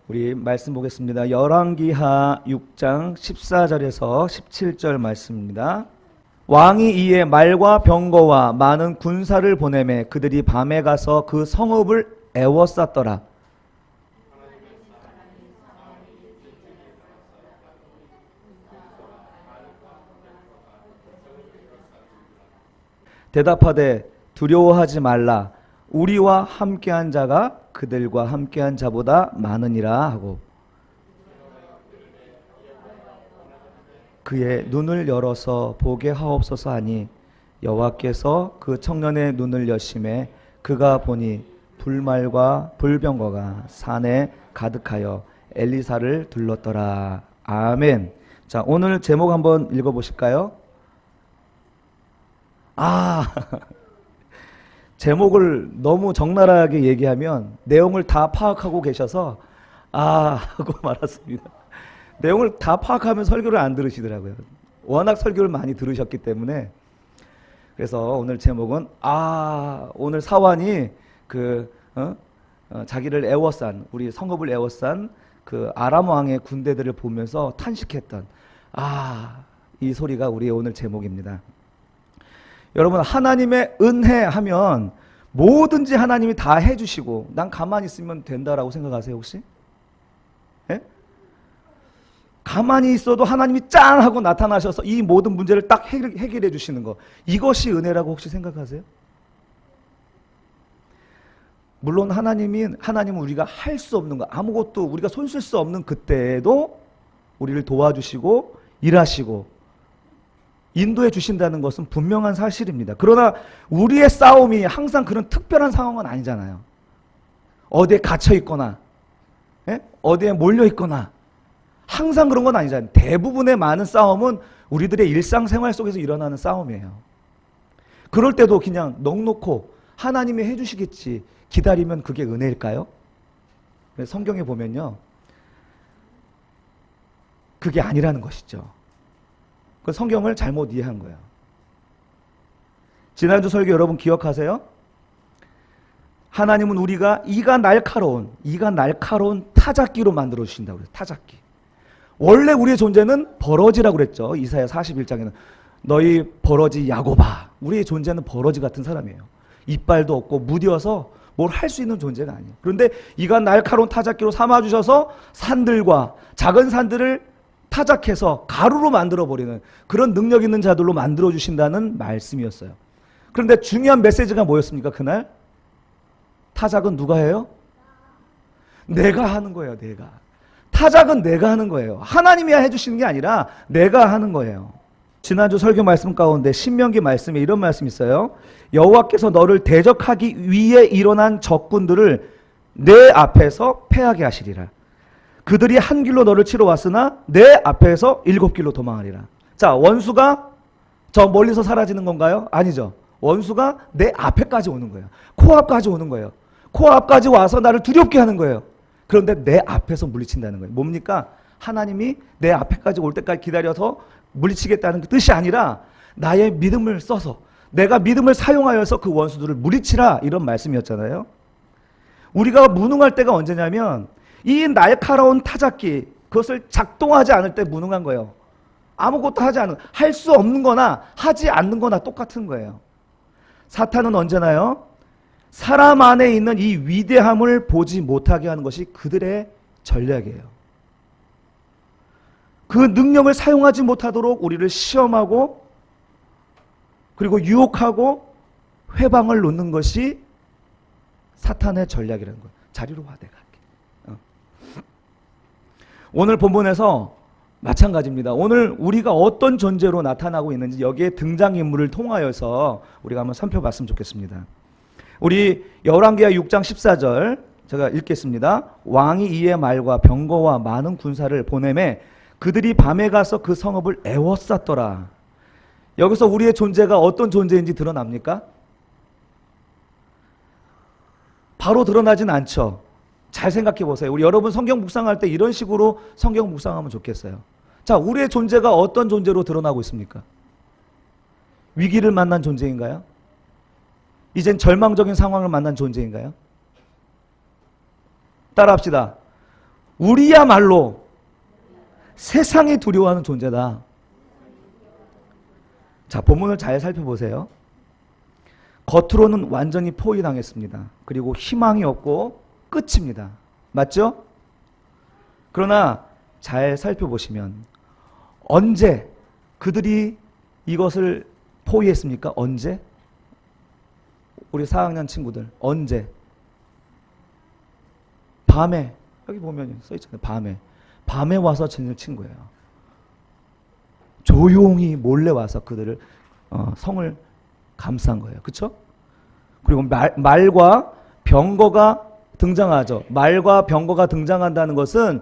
우리 말씀 보겠습니다. 열왕기하 6장 14절에서 17절 말씀입니다. 왕이 이에 말과 병거와 많은 군사를 보내매 그들이 밤에 가서 그 성읍을 에워쌌더라. 대답하되 두려워하지 말라. 우리와 함께한 자가 그들과 함께한 자보다 많으니라 하고 그의 눈을 열어서 보게 하옵소서 하니 여호와께서 그 청년의 눈을 여심해 그가 보니 불말과 불병거가 산에 가득하여 엘리사를 둘렀더라. 아멘. 자, 오늘 제목 한번 읽어보실까요? 제목을 너무 적나라하게 얘기하면 내용을 다 파악하고 계셔서 하고 말았습니다. 내용을 다 파악하면 설교를 안 들으시더라고요. 워낙 설교를 많이 들으셨기 때문에. 그래서 오늘 제목은 오늘 사환이 자기를 애워싼, 우리 성읍을 애워싼 그 아람 왕의 군대들을 보면서 탄식했던 이 소리가 우리의 오늘 제목입니다. 여러분, 하나님의 은혜 하면 뭐든지 하나님이 다 해주시고 난 가만히 있으면 된다라고 생각하세요 혹시? 예? 가만히 있어도 하나님이 짠 하고 나타나셔서 이 모든 문제를 딱 해결해 주시는 거, 이것이 은혜라고 혹시 생각하세요? 물론 하나님은 우리가 할 수 없는 거, 아무것도 우리가 손 쓸 수 없는 그때에도 우리를 도와주시고 일하시고 인도해 주신다는 것은 분명한 사실입니다. 그러나 우리의 싸움이 항상 그런 특별한 상황은 아니잖아요. 어디에 갇혀 있거나 어디에 몰려 있거나 항상 그런 건 아니잖아요. 대부분의 많은 싸움은 우리들의 일상생활 속에서 일어나는 싸움이에요. 그럴 때도 그냥 넋놓고 하나님이 해주시겠지 기다리면 그게 은혜일까요? 성경에 보면요, 그게 아니라는 것이죠. 그 성경을 잘못 이해한 거예요. 지난주 설교 여러분 기억하세요? 하나님은 우리가 이가 날카로운 타작기로 만들어 주신다고 그래요. 타작기. 원래 우리의 존재는 버러지라고 그랬죠. 이사야 41장에는 너희 버러지 야곱아. 우리의 존재는 버러지 같은 사람이에요. 이빨도 없고 무뎌서 뭘 할 수 있는 존재가 아니에요. 그런데 이가 날카로운 타작기로 삼아주셔서 산들과 작은 산들을 타작해서 가루로 만들어버리는 그런 능력 있는 자들로 만들어주신다는 말씀이었어요. 그런데 중요한 메시지가 뭐였습니까? 그날 타작은 누가 해요? 내가 하는 거예요. 내가. 타작은 내가 하는 거예요. 하나님이 해주시는 게 아니라 내가 하는 거예요. 지난주 설교 말씀 가운데 신명기 말씀에 이런 말씀이 있어요. 여호와께서 너를 대적하기 위해 일어난 적군들을 내 앞에서 패하게 하시리라. 그들이 한 길로 너를 치러 왔으나 내 앞에서 7길로 도망하리라. 자, 원수가 저 멀리서 사라지는 건가요? 아니죠. 원수가 내 앞에까지 오는 거예요. 코앞까지 오는 거예요. 코앞까지 와서 나를 두렵게 하는 거예요. 그런데 내 앞에서 물리친다는 거예요. 뭡니까? 하나님이 내 앞에까지 올 때까지 기다려서 물리치겠다는 그 뜻이 아니라 나의 믿음을 써서 내가 믿음을 사용하여서 그 원수들을 물리치라, 이런 말씀이었잖아요. 우리가 무능할 때가 언제냐면 이 날카로운 타작기, 그것을 작동하지 않을 때 무능한 거예요. 아무것도 할 수 없는 거나 하지 않는 거나 똑같은 거예요. 사탄은 언제나요? 사람 안에 있는 이 위대함을 보지 못하게 하는 것이 그들의 전략이에요. 그 능력을 사용하지 못하도록 우리를 시험하고 그리고 유혹하고 회방을 놓는 것이 사탄의 전략이라는 거예요. 자리로 와, 내가. 오늘 본문에서 마찬가지입니다. 오늘 우리가 어떤 존재로 나타나고 있는지 여기에 등장인물을 통하여서 우리가 한번 살펴봤으면 좋겠습니다. 우리 열왕기하 6장 14절 제가 읽겠습니다. 왕이 이에 말과 병거와 많은 군사를 보내매 그들이 밤에 가서 그 성읍을 에워쌌더라. 여기서 우리의 존재가 어떤 존재인지 드러납니까? 바로 드러나진 않죠. 잘 생각해 보세요. 우리 여러분 성경 묵상할 때 이런 식으로 성경 묵상하면 좋겠어요. 자, 우리의 존재가 어떤 존재로 드러나고 있습니까? 위기를 만난 존재인가요? 이젠 절망적인 상황을 만난 존재인가요? 따라합시다. 우리야말로 세상이 두려워하는 존재다. 자, 본문을 잘 살펴보세요. 겉으로는 완전히 포위당했습니다. 그리고 희망이 없고 끝입니다. 맞죠? 그러나 잘 살펴보시면 언제 그들이 이것을 포위했습니까? 언제? 우리 4학년 친구들 언제? 밤에. 여기 보면 써있잖아요. 밤에 와서 진을 친 거예요. 조용히 몰래 와서 그들을 성을 감싼 거예요. 그렇죠? 그리고 말과 병거가 등장하죠. 말과 병거가 등장한다는 것은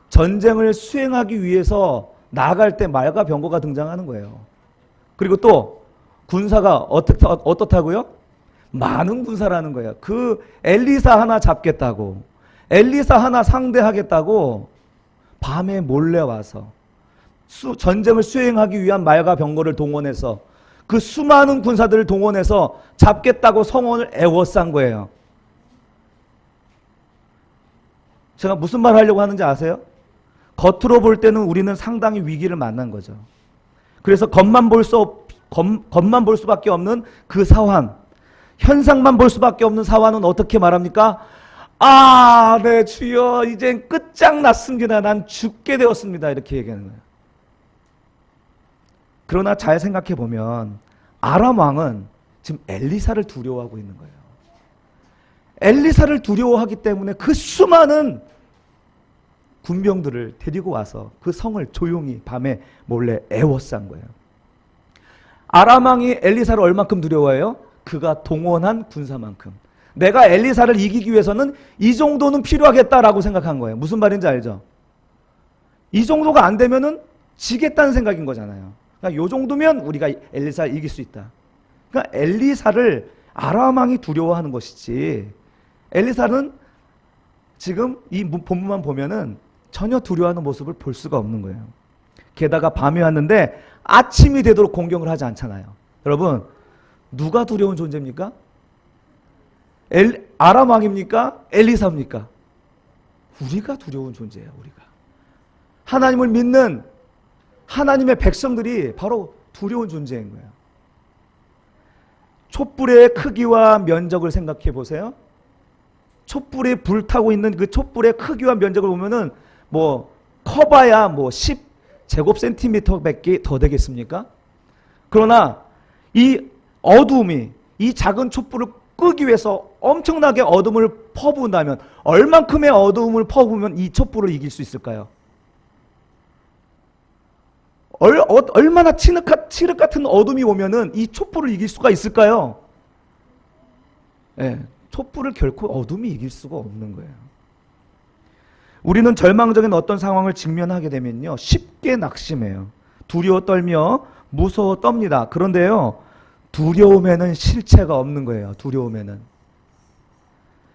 전쟁을 수행하기 위해서 나아갈 때 말과 병거가 등장하는 거예요. 그리고 또 군사가 어떻다고요? 많은 군사라는 거예요. 그 엘리사 하나 잡겠다고, 엘리사 하나 상대하겠다고 밤에 몰래 와서 전쟁을 수행하기 위한 말과 병거를 동원해서 그 수많은 군사들을 동원해서 잡겠다고 성원을 애워싼 거예요. 제가 무슨 말 하려고 하는지 아세요? 겉으로 볼 때는 우리는 상당히 위기를 만난 거죠. 그래서 겉만 볼 수밖에 없는 그 상황, 현상만 볼 수밖에 없는 상황은 어떻게 말합니까? 아, 네 주여, 이젠 끝장났습니다. 난 죽게 되었습니다. 이렇게 얘기하는 거예요. 그러나 잘 생각해 보면 아람 왕은 지금 엘리사를 두려워하고 있는 거예요. 엘리사를 두려워하기 때문에 그 수많은 군병들을 데리고 와서 그 성을 조용히 밤에 몰래 애워싼 거예요. 아람 왕이 엘리사를 얼만큼 두려워해요? 그가 동원한 군사만큼. 내가 엘리사를 이기기 위해서는 이 정도는 필요하겠다라고 생각한 거예요. 무슨 말인지 알죠? 이 정도가 안 되면은 지겠다는 생각인 거잖아요. 그러니까 이 정도면 우리가 엘리사를 이길 수 있다. 그러니까 엘리사를 아람 왕이 두려워하는 것이지, 엘리사는 지금 이 본문만 보면은 전혀 두려워하는 모습을 볼 수가 없는 거예요. 게다가 밤이 왔는데 아침이 되도록 공격을 하지 않잖아요. 여러분, 누가 두려운 존재입니까? 아람 왕입니까? 엘리사입니까? 우리가 두려운 존재예요. 우리가 하나님을 믿는 하나님의 백성들이 바로 두려운 존재인 거예요. 촛불의 크기와 면적을 생각해 보세요. 촛불이 불타고 있는 그 촛불의 크기와 면적을 보면은 뭐 커봐야 뭐 10제곱센티미터밖에 더 되겠습니까? 그러나 이 어두움이 이 작은 촛불을 끄기 위해서 엄청나게 어둠을 퍼부은다면 얼만큼의 어두움을 퍼부으면 이 촛불을 이길 수 있을까요? 얼마나 칠흑 같은 어둠이 오면은 이 촛불을 이길 수가 있을까요? 네, 촛불을 결코 어둠이 이길 수가 없는 거예요. 우리는 절망적인 어떤 상황을 직면하게 되면요, 쉽게 낙심해요. 두려워 떨며 무서워 떱니다. 그런데요, 두려움에는 실체가 없는 거예요. 두려움에는.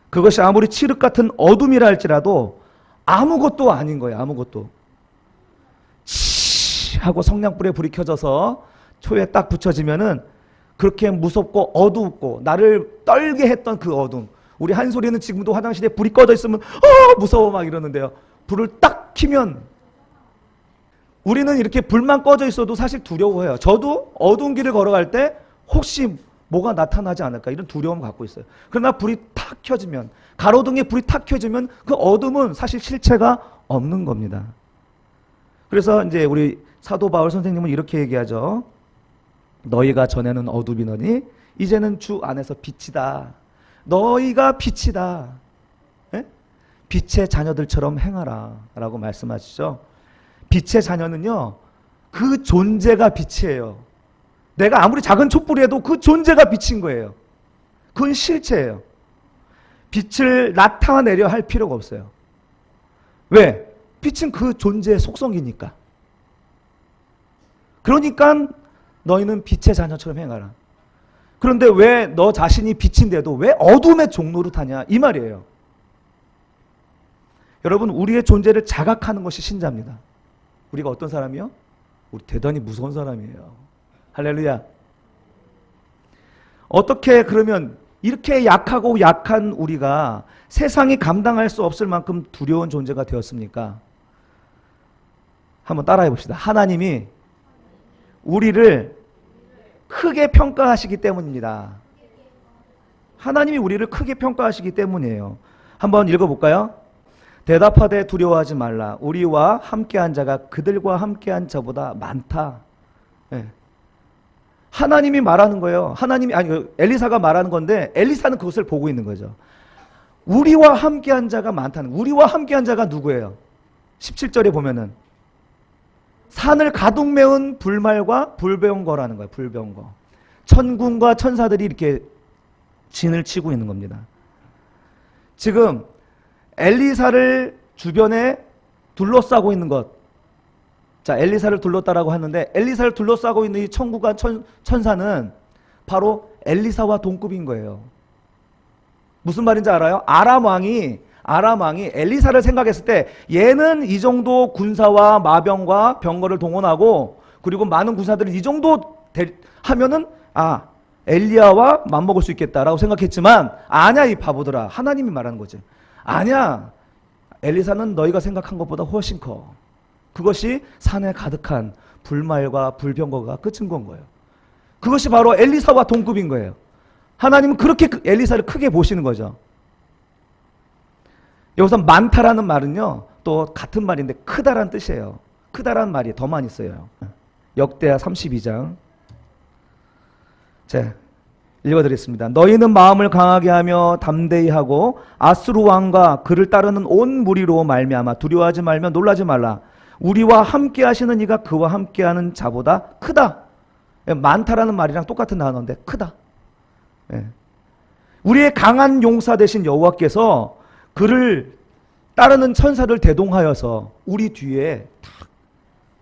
그것이 아무리 칠흑 같은 어둠이라 할지라도 아무것도 아닌 거예요. 아무것도. 하고 성냥불에 불이 켜져서 초에 딱 붙여지면은 그렇게 무섭고 어둡고 나를 떨게 했던 그 어둠. 우리 한솔이는 지금도 화장실에 불이 꺼져 있으면 무서워 막 이러는데요. 불을 딱 켜면 우리는 이렇게 불만 꺼져 있어도 사실 두려워해요. 저도 어두운 길을 걸어갈 때 혹시 뭐가 나타나지 않을까 이런 두려움을 갖고 있어요. 그러나 불이 탁 켜지면, 가로등에 불이 탁 켜지면 그 어둠은 사실 실체가 없는 겁니다. 그래서 이제 우리 사도 바울 선생님은 이렇게 얘기하죠. 너희가 전에는 어둠이더니 이제는 주 안에서 빛이다. 너희가 빛이다. 예? 빛의 자녀들처럼 행하라 라고 말씀하시죠. 빛의 자녀는요, 그 존재가 빛이에요. 내가 아무리 작은 촛불이라도 그 존재가 빛인 거예요. 그건 실체예요. 빛을 나타내려 할 필요가 없어요. 왜? 빛은 그 존재의 속성이니까. 그러니까 너희는 빛의 자녀처럼 행하라. 그런데 왜 너 자신이 빛인데도 왜 어둠의 종로를 타냐 이 말이에요. 여러분, 우리의 존재를 자각하는 것이 신자입니다. 우리가 어떤 사람이요? 우리 대단히 무서운 사람이에요. 할렐루야. 어떻게 그러면 이렇게 약하고 약한 우리가 세상이 감당할 수 없을 만큼 두려운 존재가 되었습니까? 한번 따라해 봅시다. 하나님이 우리를 크게 평가하시기 때문입니다. 하나님이 우리를 크게 평가하시기 때문이에요. 한번 읽어볼까요? 대답하되 두려워하지 말라. 우리와 함께한 자가 그들과 함께한 자보다 많다. 네. 하나님이 말하는 거예요. 하나님이 아니 엘리사가 말하는 건데 엘리사는 그것을 보고 있는 거죠. 우리와 함께한 자가 많다는. 우리와 함께한 자가 누구예요? 17절에 보면은 산을 가득 메운 불말과 불병거라는 거예요. 불병거. 천군과 천사들이 이렇게 진을 치고 있는 겁니다. 지금 엘리사를 주변에 둘러싸고 있는 것. 자, 엘리사를 둘렀다라고 하는데 엘리사를 둘러싸고 있는 이 천군과 천사는 바로 엘리사와 동급인 거예요. 무슨 말인지 알아요? 아람 왕이 엘리사를 생각했을 때 얘는 이 정도 군사와 마병과 병거를 동원하고 그리고 많은 군사들을 이 정도 하면은 엘리야와 맞먹을 수 있겠다라고 생각했지만 아니야 이 바보들아. 하나님이 말하는 거지. 아니야. 엘리사는 너희가 생각한 것보다 훨씬 커. 그것이 산에 가득한 불말과 불병거가 끝인 건 거예요. 그것이 바로 엘리사와 동급인 거예요. 하나님은 그렇게 엘리사를 크게 보시는 거죠. 여기서 많다라는 말은요 또 같은 말인데 크다라는 뜻이에요. 크다라는 말이 더 많이 써요. 역대하 32장. 자, 읽어드리겠습니다. 너희는 마음을 강하게 하며 담대히 하고 아수르 왕과 그를 따르는 온 무리로 말미암아 두려워하지 말며 놀라지 말라. 우리와 함께 하시는 이가 그와 함께 하는 자보다 크다. 많다라는 말이랑 똑같은 단어인데 크다. 우리의 강한 용사 되신 여호와께서 그를 따르는 천사를 대동하여서 우리 뒤에 탁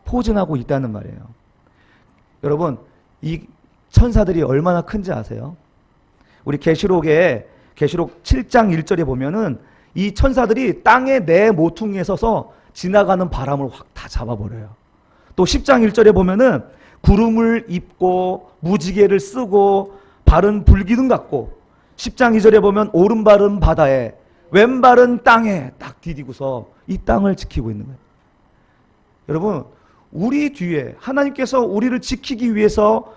포진하고 있다는 말이에요. 여러분, 이 천사들이 얼마나 큰지 아세요? 우리 계시록 7장 1절에 보면은 이 천사들이 땅의 네 모퉁이에 서서 지나가는 바람을 확 다 잡아버려요. 또 10장 1절에 보면은 구름을 입고 무지개를 쓰고 발은 불기둥 같고 10장 2절에 보면 오른발은 바다에 왼발은 땅에 딱 디디고서 이 땅을 지키고 있는 거예요. 여러분, 우리 뒤에 하나님께서 우리를 지키기 위해서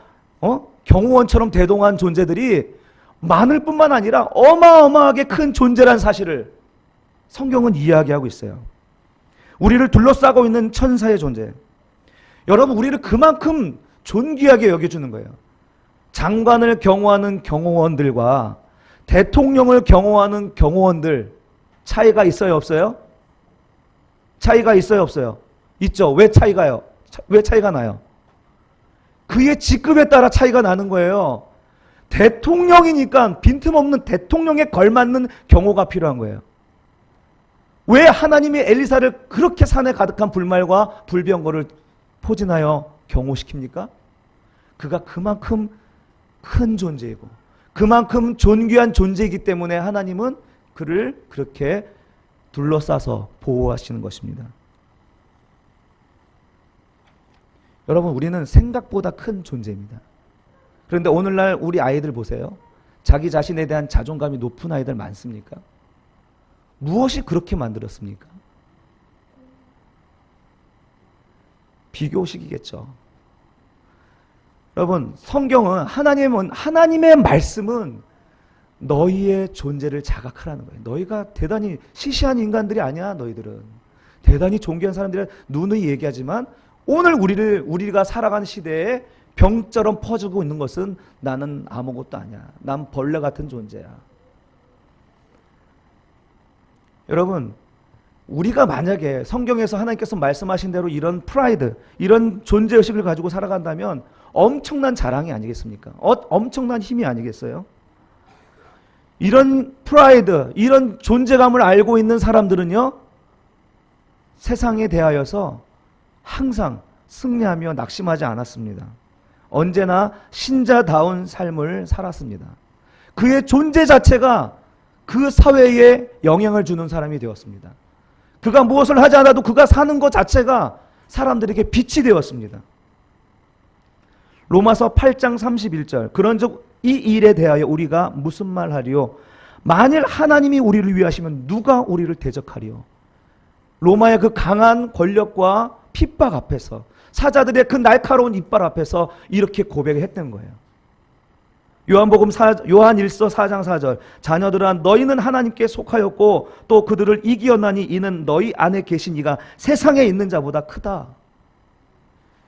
경호원처럼 대동한 존재들이 많을 뿐만 아니라 어마어마하게 큰 존재란 사실을 성경은 이야기하고 있어요. 우리를 둘러싸고 있는 천사의 존재. 여러분, 우리를 그만큼 존귀하게 여겨주는 거예요. 장관을 경호하는 경호원들과 대통령을 경호하는 경호원들 차이가 있어요, 없어요? 차이가 있어요, 없어요? 있죠. 왜 차이가요? 왜 차이가 나요? 그의 직급에 따라 차이가 나는 거예요. 대통령이니까 빈틈없는 대통령에 걸맞는 경호가 필요한 거예요. 왜 하나님이 엘리사를 그렇게 산에 가득한 불말과 불병거를 포진하여 경호시킵니까? 그가 그만큼 큰 존재이고 그만큼 존귀한 존재이기 때문에 하나님은 그를 그렇게 둘러싸서 보호하시는 것입니다. 여러분, 우리는 생각보다 큰 존재입니다. 그런데 오늘날 우리 아이들 보세요. 자기 자신에 대한 자존감이 높은 아이들 많습니까? 무엇이 그렇게 만들었습니까? 비교식이겠죠. 여러분, 성경은 하나님의 말씀은 너희의 존재를 자각하라는 거예요. 너희가 대단히 시시한 인간들이 아니야. 너희들은 대단히 존귀한 사람들이 누누이 얘기하지만 오늘 우리가 살아가는 시대에 병처럼 퍼지고 있는 것은 나는 아무것도 아니야. 난 벌레 같은 존재야. 여러분, 우리가 만약에 성경에서 하나님께서 말씀하신 대로 이런 프라이드, 이런 존재의식을 가지고 살아간다면 엄청난 자랑이 아니겠습니까? 엄청난 힘이 아니겠어요? 이런 프라이드, 이런 존재감을 알고 있는 사람들은요, 세상에 대하여서 항상 승리하며 낙심하지 않았습니다. 언제나 신자다운 삶을 살았습니다. 그의 존재 자체가 그 사회에 영향을 주는 사람이 되었습니다. 그가 무엇을 하지 않아도 그가 사는 것 자체가 사람들에게 빛이 되었습니다. 로마서 8장 31절. 그런즉 이 일에 대하여 우리가 무슨 말 하리요? 만일 하나님이 우리를 위하시면 누가 우리를 대적하리요? 로마의 그 강한 권력과 핍박 앞에서, 사자들의 그 날카로운 이빨 앞에서 이렇게 고백을 했던 거예요. 요한일서 4장 4절, 자녀들아 너희는 하나님께 속하였고 또 그들을 이기었나니 이는 너희 안에 계신 이가 세상에 있는 자보다 크다.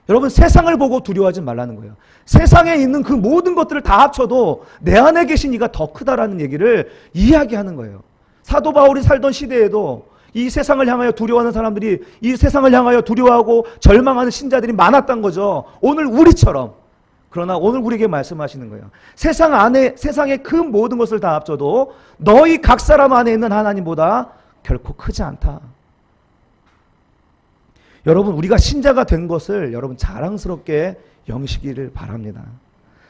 여러분, 세상을 보고 두려워하지 말라는 거예요. 세상에 있는 그 모든 것들을 다 합쳐도 내 안에 계신 이가 더 크다라는 얘기를 이야기하는 거예요. 사도 바울이 살던 시대에도 이 세상을 향하여 두려워하는 사람들이, 이 세상을 향하여 두려워하고 절망하는 신자들이 많았던 거죠. 오늘 우리처럼. 그러나 오늘 우리에게 말씀하시는 거예요. 세상의 그 모든 것을 다 합쳐도 너희 각 사람 안에 있는 하나님보다 결코 크지 않다. 여러분, 우리가 신자가 된 것을 여러분 자랑스럽게 여기시기를 바랍니다.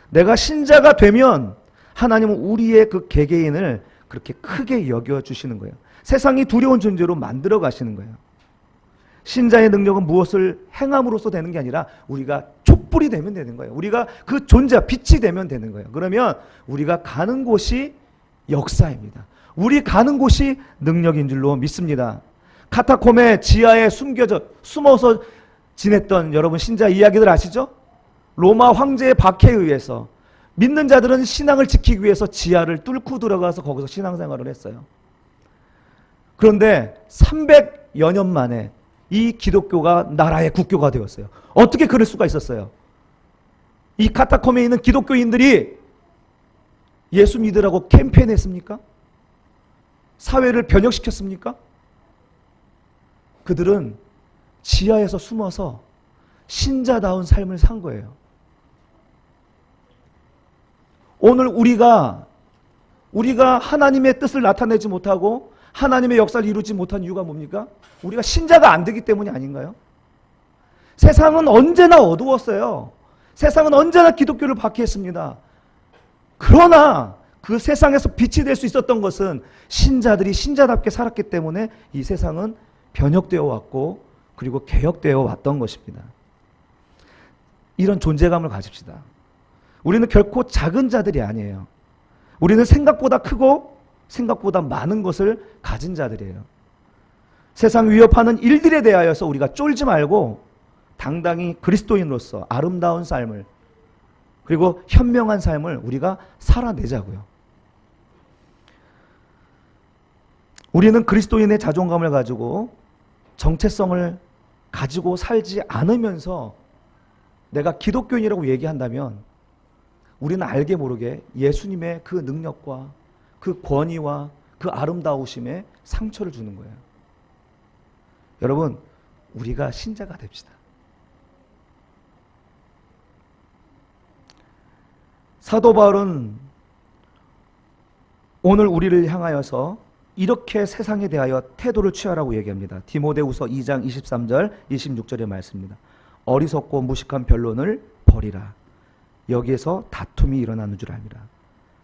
내가 신자가 되면 하나님은 우리의 그 개개인을 그렇게 크게 여겨주시는 거예요. 세상이 두려운 존재로 만들어 가시는 거예요. 신자의 능력은 무엇을 행함으로써 되는 게 아니라 우리가 촛불이 되면 되는 거예요. 우리가 그 존재, 빛이 되면 되는 거예요. 그러면 우리가 가는 곳이 역사입니다. 우리 가는 곳이 능력인 줄로 믿습니다. 카타콤의 지하에 숨어서 지냈던 여러분 신자 이야기들 아시죠? 로마 황제의 박해에 의해서 믿는 자들은 신앙을 지키기 위해서 지하를 뚫고 들어가서 거기서 신앙생활을 했어요. 그런데 300여 년 만에 이 기독교가 나라의 국교가 되었어요. 어떻게 그럴 수가 있었어요? 이 카타콤에 있는 기독교인들이 예수 믿으라고 캠페인했습니까? 사회를 변혁시켰습니까? 그들은 지하에서 숨어서 신자다운 삶을 산 거예요. 오늘 우리가 하나님의 뜻을 나타내지 못하고 하나님의 역사를 이루지 못한 이유가 뭡니까? 우리가 신자가 안 되기 때문이 아닌가요? 세상은 언제나 어두웠어요. 세상은 언제나 기독교를 박해했습니다. 그러나 그 세상에서 빛이 될 수 있었던 것은 신자들이 신자답게 살았기 때문에 이 세상은 변혁되어 왔고 그리고 개혁되어 왔던 것입니다. 이런 존재감을 가집시다. 우리는 결코 작은 자들이 아니에요. 우리는 생각보다 크고 생각보다 많은 것을 가진 자들이에요. 세상 위협하는 일들에 대하여서 우리가 쫄지 말고 당당히 그리스도인으로서 아름다운 삶을 그리고 현명한 삶을 우리가 살아내자고요. 우리는 그리스도인의 자존감을 가지고 정체성을 가지고 살지 않으면서 내가 기독교인이라고 얘기한다면 우리는 알게 모르게 예수님의 그 능력과 그 권위와 그 아름다우심에 상처를 주는 거예요. 여러분, 우리가 신자가 됩시다. 사도 바울은 오늘 우리를 향하여서 이렇게 세상에 대하여 태도를 취하라고 얘기합니다. 디모데후서 2장 23절 26절의 말씀입니다. 어리석고 무식한 변론을 버리라. 여기에서 다툼이 일어나는 줄 알미라.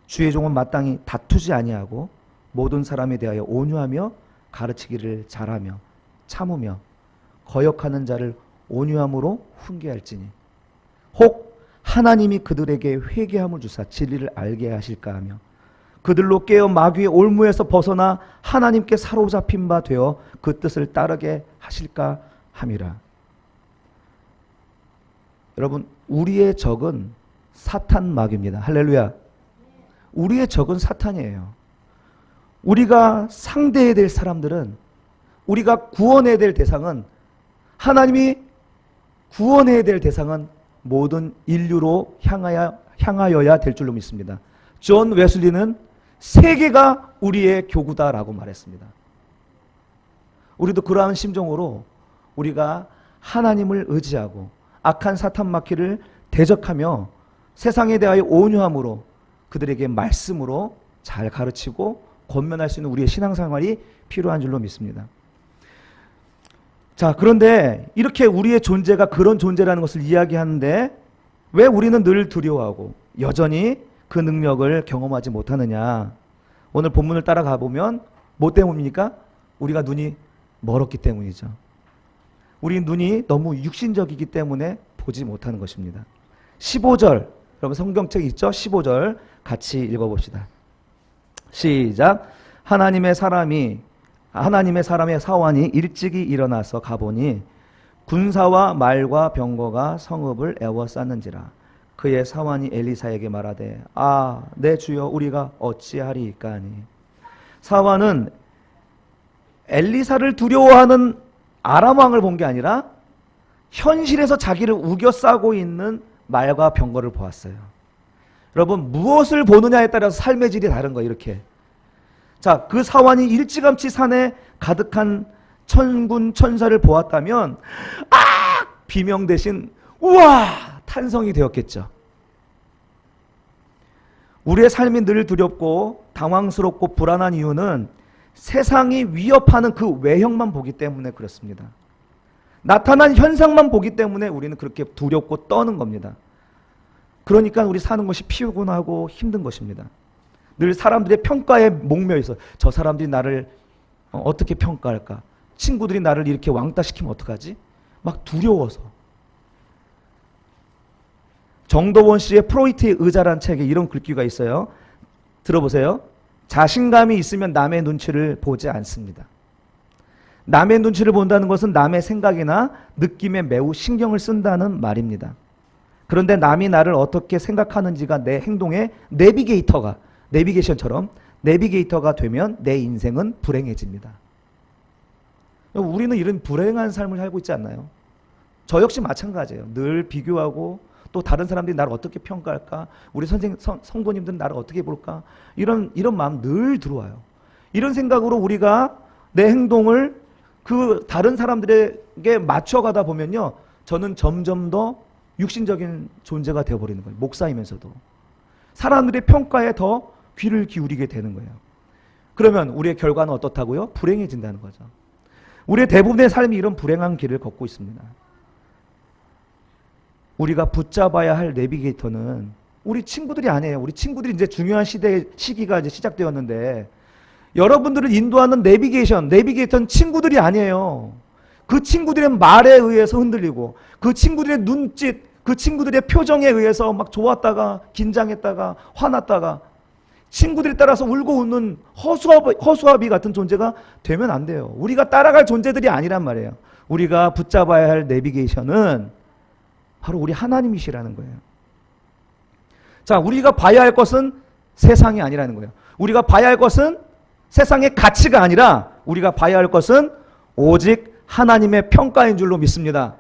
주의 종은 마땅히 다투지 아니하고 모든 사람에 대하여 온유하며 가르치기를 잘하며 참으며 거역하는 자를 온유함으로 훈계할지니 혹 하나님이 그들에게 회개함을 주사 진리를 알게 하실까 하며 그들로 깨어 마귀의 올무에서 벗어나 하나님께 사로잡힌 바 되어 그 뜻을 따르게 하실까 함이라. 여러분, 우리의 적은 사탄 마귀입니다. 할렐루야. 우리의 적은 사탄이에요. 우리가 상대해야 될 사람들은, 우리가 구원해야 될 대상은, 하나님이 구원해야 될 대상은 모든 인류로 향하여야 될 줄로 믿습니다. 존 웨슬리는 세계가 우리의 교구다라고 말했습니다. 우리도 그러한 심정으로 우리가 하나님을 의지하고 악한 사탄 마귀를 대적하며 세상에 대하여 온유함으로 그들에게 말씀으로 잘 가르치고 권면할 수 있는 우리의 신앙생활이 필요한 줄로 믿습니다. 자, 그런데 이렇게 우리의 존재가 그런 존재라는 것을 이야기하는데 왜 우리는 늘 두려워하고 여전히 그 능력을 경험하지 못하느냐? 오늘 본문을 따라가 보면 뭐 때문입니까? 우리가 눈이 멀었기 때문이죠. 우리 눈이 너무 육신적이기 때문에 보지 못하는 것입니다. 15절 여러분 성경책 있죠? 15절 같이 읽어봅시다. 시작. 하나님의 사람의 사환이 일찍이 일어나서 가보니 군사와 말과 병거가 성읍을 에워쌌는지라. 그의 사환이 엘리사에게 말하되 내 주여 우리가 어찌하리이까 하니. 사환은 엘리사를 두려워하는 아람 왕을 본 게 아니라 현실에서 자기를 우겨 싸고 있는 말과 병거를 보았어요. 여러분 무엇을 보느냐에 따라서 삶의 질이 다른 거예요. 이렇게. 자, 그 사환이 일찌감치 산에 가득한 천군 천사를 보았다면 비명 대신 우와 탄성이 되었겠죠. 우리의 삶이 늘 두렵고 당황스럽고 불안한 이유는 세상이 위협하는 그 외형만 보기 때문에 그렇습니다. 나타난 현상만 보기 때문에 우리는 그렇게 두렵고 떠는 겁니다. 그러니까 우리 사는 것이 피곤하고 힘든 것입니다. 늘 사람들의 평가에 목매여 있어. 저 사람들이 나를 어떻게 평가할까? 친구들이 나를 이렇게 왕따시키면 어떡하지? 막 두려워서. 정도원 씨의 프로이트의 의자란 책에 이런 글귀가 있어요. 들어보세요. 자신감이 있으면 남의 눈치를 보지 않습니다. 남의 눈치를 본다는 것은 남의 생각이나 느낌에 매우 신경을 쓴다는 말입니다. 그런데 남이 나를 어떻게 생각하는지가 내 행동의 내비게이션처럼 내비게이터가 되면 내 인생은 불행해집니다. 우리는 이런 불행한 삶을 살고 있지 않나요? 저 역시 마찬가지예요. 늘 비교하고 또 다른 사람들이 나를 어떻게 평가할까? 우리 성도님들은 나를 어떻게 볼까? 이런 마음 늘 들어와요. 이런 생각으로 우리가 내 행동을 그 다른 사람들에게 맞춰가다 보면요, 저는 점점 더 육신적인 존재가 되어버리는 거예요. 목사이면서도 사람들의 평가에 더 귀를 기울이게 되는 거예요. 그러면 우리의 결과는 어떻다고요? 불행해진다는 거죠. 우리의 대부분의 삶이 이런 불행한 길을 걷고 있습니다. 우리가 붙잡아야 할 내비게이터는 우리 친구들이 아니에요. 우리 친구들이 이제 중요한 시기가 이제 시작되었는데, 여러분들을 인도하는 내비게이터는 친구들이 아니에요. 그 친구들의 말에 의해서 흔들리고, 그 친구들의 눈짓, 그 친구들의 표정에 의해서 막 좋았다가 긴장했다가 화났다가, 친구들에 따라서 울고 웃는 허수아비 같은 존재가 되면 안 돼요. 우리가 따라갈 존재들이 아니란 말이에요. 우리가 붙잡아야 할 내비게이션은 바로 우리 하나님이시라는 거예요. 자, 우리가 봐야 할 것은 세상이 아니라는 거예요. 우리가 봐야 할 것은 세상의 가치가 아니라 우리가 봐야 할 것은 오직 하나님의 평가인 줄로 믿습니다.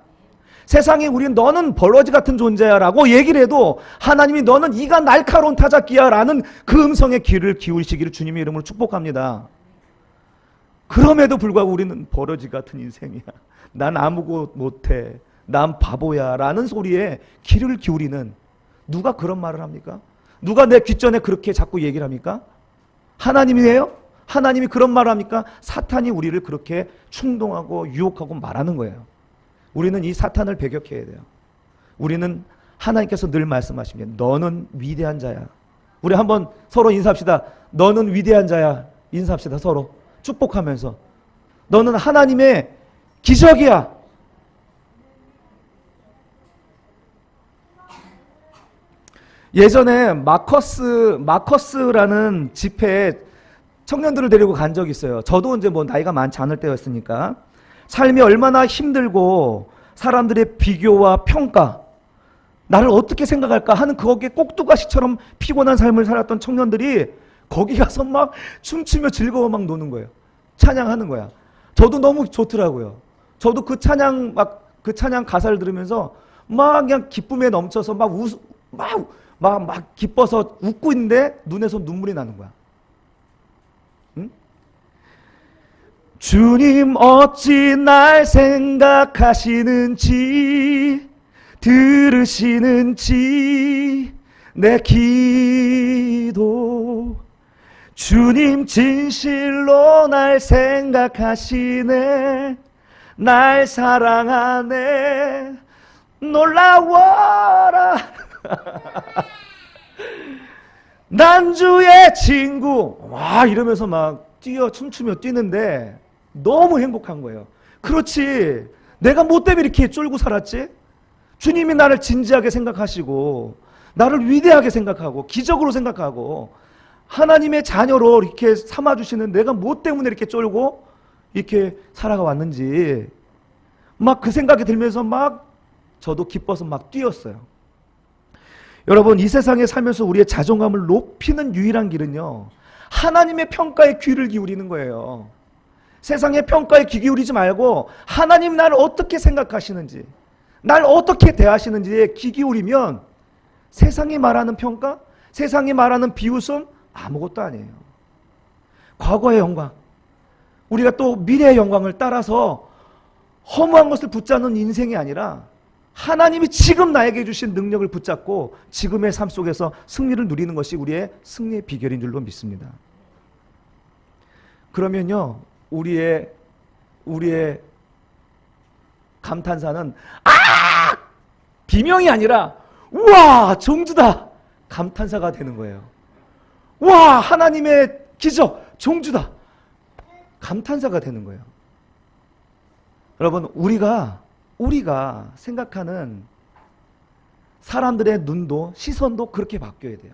세상이 우리는 너는 버러지 같은 존재야 라고 얘기를 해도 하나님이 너는 이가 날카로운 타작기야 라는 그 음성에 귀를 기울이시기를 주님의 이름으로 축복합니다. 그럼에도 불구하고 우리는 버러지 같은 인생이야, 난 아무것도 못해, 난 바보야 라는 소리에 귀를 기울이는, 누가 그런 말을 합니까? 누가 내 귓전에 그렇게 자꾸 얘기를 합니까? 하나님이에요? 하나님이 그런 말을 합니까? 사탄이 우리를 그렇게 충동하고 유혹하고 말하는 거예요. 우리는 이 사탄을 배격해야 돼요. 우리는 하나님께서 늘 말씀하십니다. 너는 위대한 자야. 우리 한번 서로 인사합시다. 너는 위대한 자야. 인사합시다. 서로 축복하면서. 너는 하나님의 기적이야. 예전에 마커스라는 집회에 청년들을 데리고 간 적이 있어요. 저도 이제 뭐 나이가 많지 않을 때였으니까. 삶이 얼마나 힘들고 사람들의 비교와 평가, 나를 어떻게 생각할까 하는 거기에 꼭두가시처럼 피곤한 삶을 살았던 청년들이 거기 가서 막 춤추며 즐거워 막 노는 거예요. 찬양하는 거야. 저도 너무 좋더라고요. 저도 그 찬양 가사를 들으면서 막 그냥 기쁨에 넘쳐서 막 기뻐서 웃고 있는데 눈에서 눈물이 나는 거야. 응? 주님 어찌 날 생각하시는지, 들으시는지 내 기도. 주님 진실로 날 생각하시네, 날 사랑하네, 놀라워라. 난 주의 친구. 와, 이러면서 막 춤추며 뛰는데 너무 행복한 거예요. 그렇지, 내가 뭐 때문에 이렇게 쫄고 살았지? 주님이 나를 진지하게 생각하시고 나를 위대하게 생각하고 기적으로 생각하고 하나님의 자녀로 이렇게 삼아주시는 내가 뭐 때문에 이렇게 쫄고 이렇게 살아가 왔는지 막 그 생각이 들면서 막 저도 기뻐서 막 뛰었어요. 여러분, 이 세상에 살면서 우리의 자존감을 높이는 유일한 길은요, 하나님의 평가에 귀를 기울이는 거예요. 세상의 평가에 귀 기울이지 말고 하나님 나를 어떻게 생각하시는지, 날 어떻게 대하시는지에 귀 기울이면 세상이 말하는 평가, 세상이 말하는 비웃음 아무것도 아니에요. 과거의 영광, 우리가 또 미래의 영광을 따라서 허무한 것을 붙잡는 인생이 아니라 하나님이 지금 나에게 주신 능력을 붙잡고 지금의 삶 속에서 승리를 누리는 것이 우리의 승리의 비결인 줄로 믿습니다. 그러면요, 우리의 감탄사는 비명이 아니라 우와 종주다 감탄사가 되는 거예요. 와 하나님의 기적 종주다 감탄사가 되는 거예요. 여러분, 우리가 생각하는 사람들의 눈도 시선도 그렇게 바뀌어야 돼요.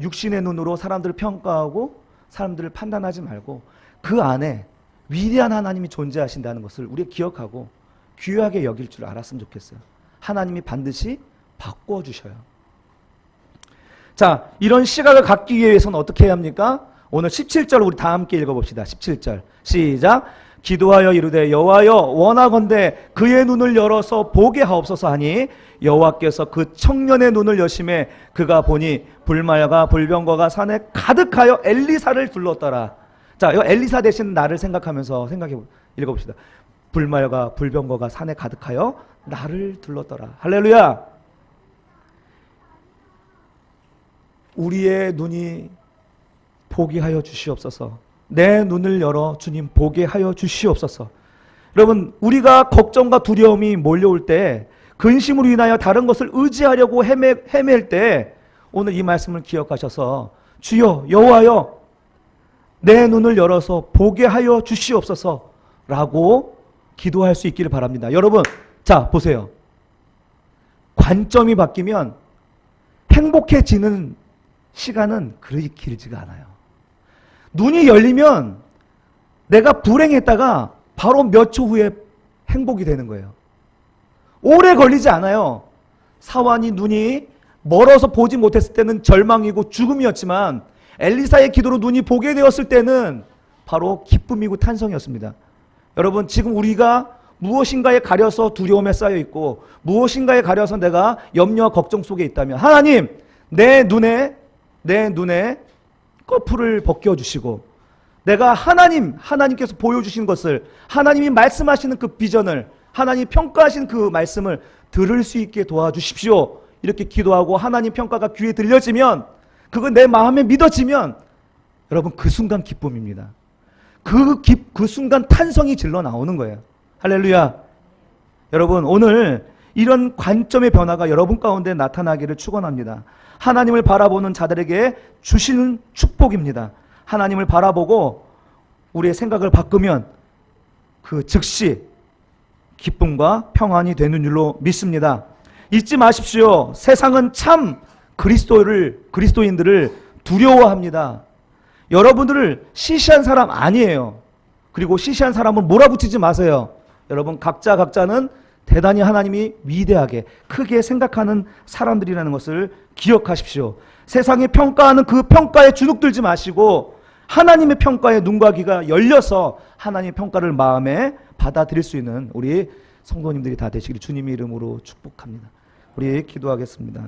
육신의 눈으로 사람들을 평가하고 사람들을 판단하지 말고 그 안에 위대한 하나님이 존재하신다는 것을 우리가 기억하고 귀하게 여길 줄 알았으면 좋겠어요. 하나님이 반드시 바꿔주셔요. 자, 이런 시각을 갖기 위해서는 어떻게 해야 합니까? 오늘 17절 우리 다 함께 읽어봅시다. 17절 시작. 기도하여 이르되 여호와여 원하건대 그의 눈을 열어서 보게 하옵소서 하니 여호와께서 그 청년의 눈을 여심해 그가 보니 불말과 불병거가 산에 가득하여 엘리사를 둘렀더라. 자, 이 엘리사 대신 나를 생각하면서 읽어봅시다. 불말과 불병거가 산에 가득하여 나를 둘렀더라. 할렐루야. 우리의 눈이 보게 하여 주시옵소서. 내 눈을 열어 주님 보게 하여 주시옵소서. 여러분, 우리가 걱정과 두려움이 몰려올 때, 근심으로 인하여 다른 것을 의지하려고 헤맬 때 오늘 이 말씀을 기억하셔서 주여 여호와여 내 눈을 열어서 보게 하여 주시옵소서 라고 기도할 수 있기를 바랍니다. 여러분, 자 보세요. 관점이 바뀌면 행복해지는 시간은 그리 길지가 않아요. 눈이 열리면 내가 불행했다가 바로 몇 초 후에 행복이 되는 거예요. 오래 걸리지 않아요. 사완이 눈이 멀어서 보지 못했을 때는 절망이고 죽음이었지만 엘리사의 기도로 눈이 보게 되었을 때는 바로 기쁨이고 탄성이었습니다. 여러분, 지금 우리가 무엇인가에 가려서 두려움에 쌓여 있고 무엇인가에 가려서 내가 염려와 걱정 속에 있다면 하나님 내 눈에 꺼풀을 벗겨주시고 내가 하나님께서 보여주신 것을 하나님이 말씀하시는 그 비전을 하나님이 평가하신 그 말씀을 들을 수 있게 도와주십시오. 이렇게 기도하고 하나님 평가가 귀에 들려지면 그건 내 마음에 믿어지면 여러분 그 순간 기쁨입니다. 그 순간 탄성이 질러 나오는 거예요. 할렐루야. 여러분, 오늘 이런 관점의 변화가 여러분 가운데 나타나기를 축원합니다. 하나님을 바라보는 자들에게 주시는 축복입니다. 하나님을 바라보고 우리의 생각을 바꾸면 그 즉시 기쁨과 평안이 되는 줄로 믿습니다. 잊지 마십시오. 세상은 참 그리스도인들을 두려워합니다. 여러분들을 시시한 사람 아니에요. 그리고 시시한 사람을 몰아붙이지 마세요. 여러분 각자는 대단히 하나님이 위대하게 크게 생각하는 사람들이라는 것을 기억하십시오. 세상이 평가하는 그 평가에 주눅들지 마시고 하나님의 평가에 눈과 귀가 열려서 하나님의 평가를 마음에 받아들일 수 있는 우리 성도님들이 다 되시기를 주님의 이름으로 축복합니다. 우리 기도하겠습니다.